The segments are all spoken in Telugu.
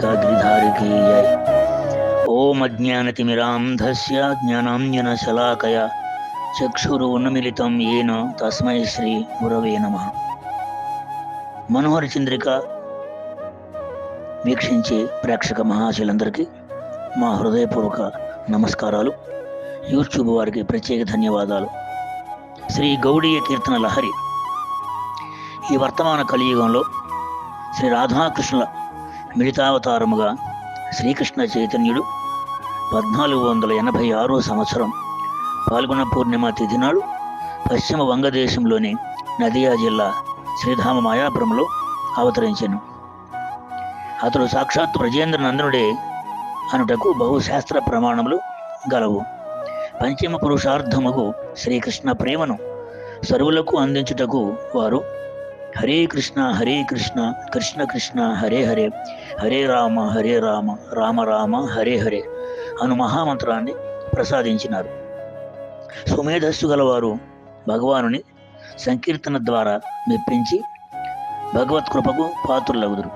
कालिका गिरिधारी की जय। ओम अज्ञानतिमिरान्धस्य ज्ञानाञ्जनशलाकया चक्षुरुन्मीलितं येन तस्मै श्री गुरवे नमः। మనోహర చంద్రిక వీక్షించే ప్రేక్షక మహాశయులందరికీ మా హృదయపూర్వక నమస్కారాలు. యూట్యూబ్ వారికి ప్రత్యేక ధన్యవాదాలు. శ్రీ గౌడీయ కీర్తన లహరి. ఈ వర్తమాన కలియుగంలో శ్రీ రాధాకృష్ణుల మిళితావతారముగా శ్రీకృష్ణ చైతన్యుడు 1486 సంవత్సరం పాల్గొన పూర్ణిమ తిథి నాడు పశ్చిమ వంగదేశంలోని నదియా జిల్లా శ్రీధామ మాయాపురంలో అవతరించెను. అతడు సాక్షాత్ బ్రజేంద్ర నందనుడే అనుటకు బహుశాస్త్ర ప్రమాణములు గలవు. పంచమ పురుషార్థముగు శ్రీకృష్ణ ప్రేమను సర్వులకు అందించుటకు వారు హరే కృష్ణ కృష్ణ కృష్ణ హరే హరే, హరే రామ రామ రామ హరే హరే అను మహామంత్రాన్ని ప్రసాదించినారు. సుమేధస్సు గలవారు భగవానుని సంకీర్తన ద్వారా మెప్పించి భగవత్కృపకు పాత్రులగుదురు.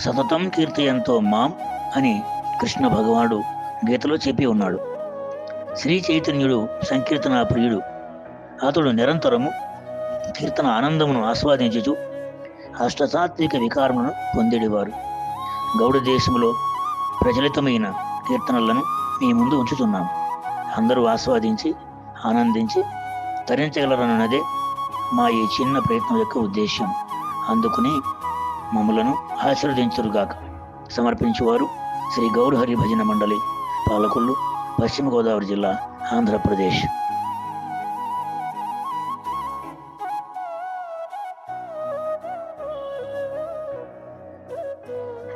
సతతం కీర్తయంతో మాం అని కృష్ణ భగవానుడు గీతలో చెప్పి ఉన్నాడు. శ్రీ చైతన్యుడు సంకీర్తన ప్రియుడు. అతడు నిరంతరము కీర్తన ఆనందమును ఆస్వాదించుచు అష్టసాత్విక వికారములను పొందేడివారు. గౌడ దేశంలో ప్రచలితమైన కీర్తనలను మీ ముందు ఉంచుతున్నాము. అందరూ ఆస్వాదించి ఆనందించి తరించగలరన్నదే మా ఈ చిన్న ప్రయత్నం యొక్క ఉద్దేశ్యం. అందుకుని మమ్ములను ఆశీర్వదించురుగాక. సమర్పించేవారు శ్రీ గౌరహరి భజన మండలి, పాలకొల్లు, పశ్చిమ గోదావరి జిల్లా, ఆంధ్రప్రదేశ్.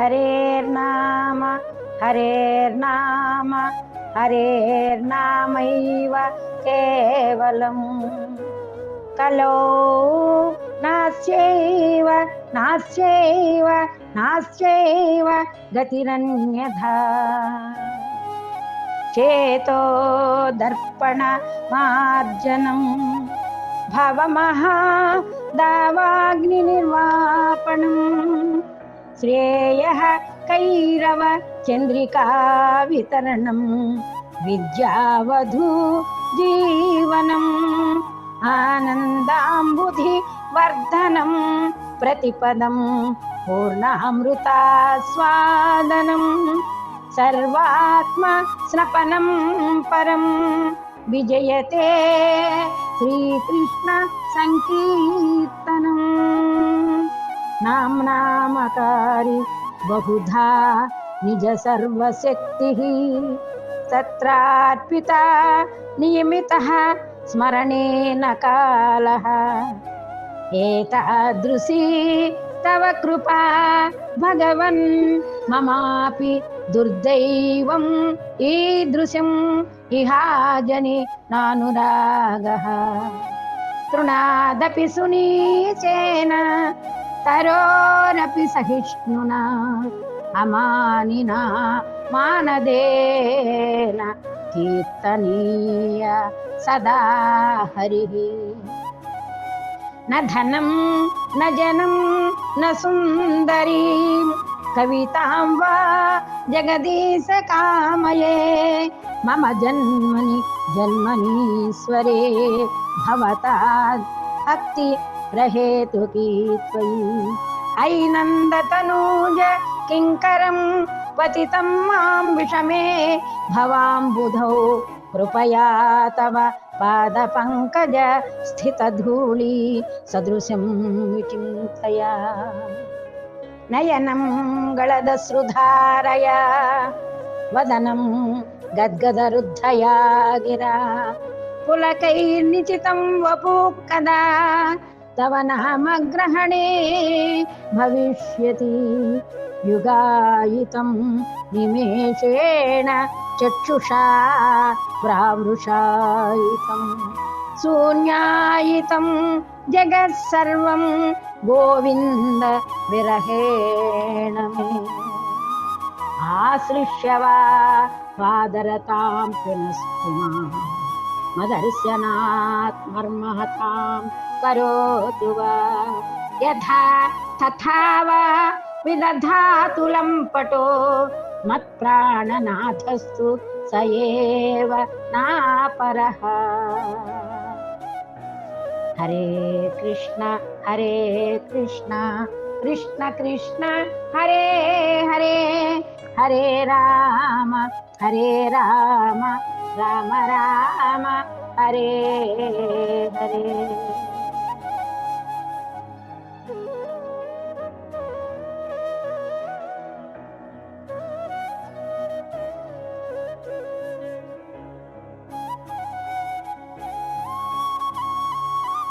హరేర్నామ హరేర్నామ హరేర్నామైవ కేవలం కలో నాస్యైవ నాస్యైవ నాస్యైవ గతిరన్యథా చేతో దర్పణ మార్జనం భవమహా దావాగ్ని నిర్వాపణం శ్రేయః కైరవ చంద్రికా వితరణం విద్యావధూ జీవనం ఆనందాంబుధి వర్ధనం ప్రతిపదం పూర్ణామృతాస్వాదనం సర్వాత్మ స్నపనం పరం విజయతే శ్రీకృష్ణ సంకీర్తనం. నామ్నామకారి బహుధా నిజ సర్వశక్తిః తత్రార్పిత నియమితః స్మరణేన కాలః ఏతాదృశీ తవ కృపా భగవన్ మమాపి దుర్దైవం ఈదృశం ఇహాజని నానురాగః తృణాదపి సునీచేన తరోరపి సహిష్ణునా అమానినా మానదేన కీర్తనీయ సదా హరిః. న ధనం న జనం న సుందరీం కవితాం వా జగదీశ కామయే మమ జన్మని జన్మనీశ్వరే భవతాద్ భక్తిरहेतुकी त्वयि ऐनन्दतनूज किङ्करं पतितं मां विषमे भवाम्बुधौ कृपया तव पादपङ्कज स्थितधूली सदृशं विचिन्तया नयनं गलदश्रुधारया वदनं गद्गदरुद्धया गिरा पुलकैर्निचितं वपुः कदा तव नामग्रहणे भविष्यति युगायितं निमेषेण चक्षुषा प्रावृषायितं शून्यायितं जगत्सर्वं गोविन्द विरहेण मे आश्लिष्य वा पादरतां पुनस्तु मां मदर्शनात् मर्महतां करोतु वा यथा तथा वा విదధాతులం పటో మత్ప్రాణనాథస్తు స ఏవ నాపరః. హరే కృష్ణ కృష్ణ కృష్ణ హరే హరే, హరే రామ రామ రామ హరే హరే.